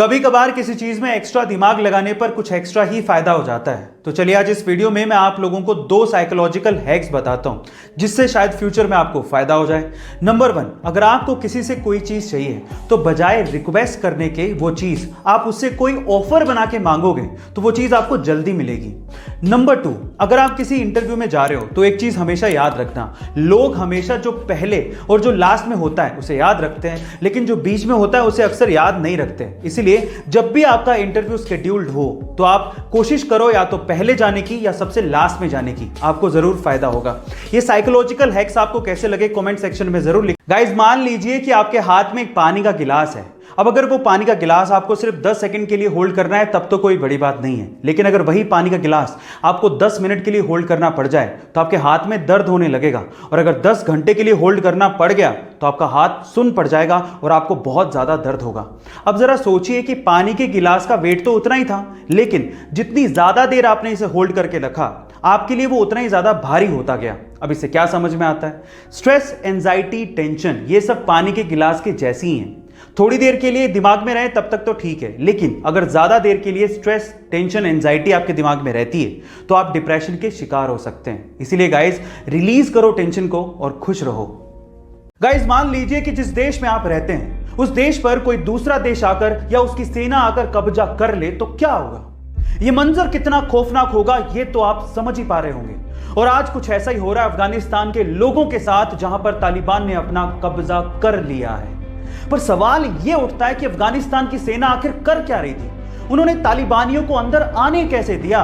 कभी कभार किसी चीज में एक्स्ट्रा दिमाग लगाने पर कुछ एक्स्ट्रा ही फायदा हो जाता है। तो चलिए आज इस वीडियो में मैं आप लोगों को 2 साइकोलॉजिकल हैक्स बताता हूं जिससे शायद फ्यूचर में आपको फायदा हो जाए। नंबर 1, अगर आपको किसी से कोई चीज चाहिए तो बजाय रिक्वेस्ट करने के वो चीज आप उससे कोई ऑफर बना के मांगोगे तो वो चीज आपको जल्दी मिलेगी। नंबर 2, अगर आप किसी इंटरव्यू में जा रहे हो तो एक चीज हमेशा याद रखना, लोग हमेशा जो पहले और जो लास्ट में होता है उसे याद रखते हैं, लेकिन जो बीच में होता है उसे अक्सर याद नहीं रखते। इसलिए जब भी आपका इंटरव्यू शेड्यूल्ड हो तो आप कोशिश करो या तो पहले जाने की या सबसे लास्ट में जाने की, आपको जरूर फायदा होगा। ये साइकोलॉजिकल हैक्स आपको कैसे लगे कमेंट सेक्शन में जरूर लिखें। गाइस, मान लीजिए कि आपके हाथ में एक पानी का गिलास है। अब अगर वो पानी का गिलास आपको सिर्फ 10 सेकंड के लिए होल्ड करना है तब तो कोई बड़ी बात नहीं है, लेकिन अगर वही पानी का गिलास आपको 10 मिनट के लिए होल्ड करना पड़ जाए तो आपके हाथ में दर्द होने लगेगा, और अगर 10 घंटे के लिए होल्ड करना पड़ गया तो आपका हाथ सुन्न पड़ जाएगा और आपको बहुत ज्यादा दर्द होगा। अब जरा सोचिए कि पानी के गिलास का वेट तो उतना ही था, लेकिन जितनी ज्यादा देर आपने इसे होल्ड करके रखा आपके लिए वो उतना ही ज्यादा भारी होता गया। अब इससे क्या समझ में आता है? स्ट्रेस, एंजाइटी, टेंशन, ये सब पानी के गिलास के जैसी ही हैं। थोड़ी देर के लिए दिमाग में रहे तब तक तो ठीक है, लेकिन अगर ज्यादा देर के लिए स्ट्रेस, टेंशन, एंजाइटी आपके दिमाग में रहती है तो आप डिप्रेशन के शिकार हो सकते हैं। इसीलिए गाइस, रिलीज करो टेंशन को और खुश रहो। गाइस, मान लीजिए कि जिस देश में आप रहते हैं उस देश पर कोई दूसरा देश आकर या उसकी सेना आकर कब्जा कर ले तो क्या होगा? ये मंजर कितना खौफनाक होगा ये तो आप समझ ही पा रहे होंगे। और आज कुछ ऐसा ही हो रहा है अफगानिस्तान के लोगों के साथ, जहां पर तालिबान ने अपना कब्जा कर लिया है। पर सवाल यह उठता है कि अफगानिस्तान की सेना आखिर कर क्या रही थी? उन्होंने तालिबानियों को अंदर आने कैसे दिया?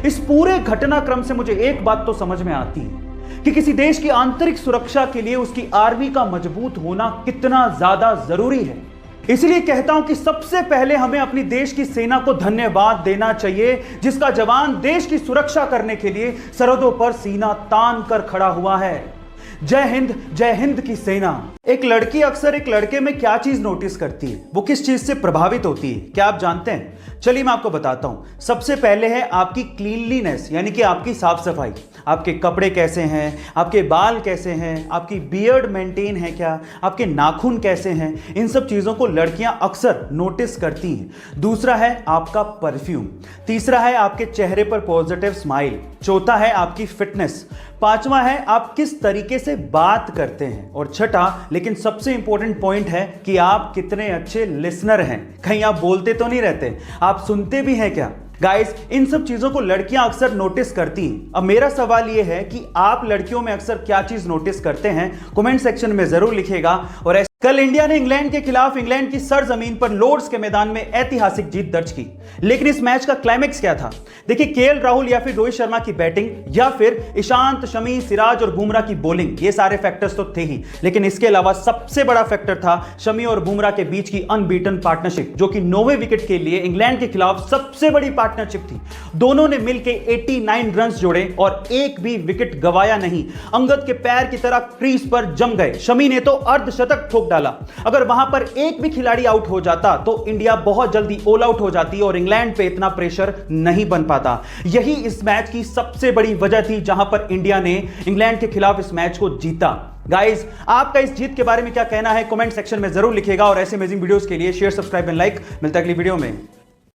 इस पूरे घटनाक्रम से मुझे एक बात तो समझ में आती है कि किसी देश की आंतरिक सुरक्षा के लिए उसकी आर्मी का मजबूत होना कितना ज्यादा जरूरी है। इसलिए कहता हूं कि सबसे पहले हमें अपनी देश की सेना को धन्यवाद देना चाहिए, जिसका जवान देश की सुरक्षा करने के लिए सरहदों पर सीना तान कर खड़ा हुआ है। जय हिंद की सेना। एक लड़की अक्सर एक लड़के में क्या चीज नोटिस करती है, वो किस चीज से प्रभावित होती है, क्या आप जानते हैं? चलिए मैं आपको बताता हूं। सबसे पहले है आपकी क्लीनलीनेस, यानी कि आपकी साफ सफाई। आपके कपड़े कैसे हैं, आपके बाल कैसे हैं, आपकी बियर्ड मेंटेन है क्या, आपके नाखून कैसे हैं, इन सब चीजों को लड़कियां अक्सर नोटिस करती हैं। दूसरा है आपका परफ्यूम। तीसरा है आपके चेहरे पर पॉजिटिव स्माइल। चौथा है आपकी फिटनेस। पांचवा है आप किस तरीके से बात करते हैं। और छठा लेकिन सबसे इंपॉर्टेंट पॉइंट है कि आप कितने अच्छे लिसनर हैं। कहीं आप बोलते तो नहीं रहते, आप सुनते भी हैं क्या? गाइस, इन सब चीजों को लड़कियां अक्सर नोटिस करती हैं। अब मेरा सवाल यह है कि आप लड़कियों में अक्सर क्या चीज नोटिस करते हैं? कमेंट सेक्शन में जरूर लिखिएगा। और कल इंडिया ने इंग्लैंड के खिलाफ इंग्लैंड की सरजमीन पर लॉर्ड्स के मैदान में ऐतिहासिक जीत दर्ज की, लेकिन इस मैच का क्लाइमैक्स क्या था? देखिए, केएल राहुल या फिर रोहित शर्मा की बैटिंग या फिर ईशांत, शमी, सिराज और बुमराह की बॉलिंग, ये सारे फैक्टर्स तो थे ही, लेकिन इसके अलावा सबसे बड़ा फैक्टर था शमी और बुमराह के बीच की अनबीटन पार्टनरशिप, जो कि 9वें विकेट के लिए इंग्लैंड के खिलाफ सबसे बड़ी पार्टनरशिप थी। दोनों ने मिलकर 89 रन जोड़े और एक भी विकेट गवाया नहीं। अंगद के पैर की तरह क्रीज पर जम गए। शमी ने तो अर्धशतक ठोक डाला। अगर वहां पर एक भी खिलाड़ी आउट हो जाता तो इंडिया बहुत जल्दी ऑल आउट हो जाती और इंग्लैंड पे इतना प्रेशर नहीं बन पाता। यही इस मैच की सबसे बड़ी वजह थी जहां पर इंडिया ने इंग्लैंड के खिलाफ इस मैच को जीता। गाइस, आपका इस जीत के बारे में क्या कहना है? कमेंट सेक्शन में जरूर लिखिएगा। और ऐसे अमेजिंग वीडियोस के लिए शेयर, सब्सक्राइब एंड लाइक। मिलता है अगली वीडियो में।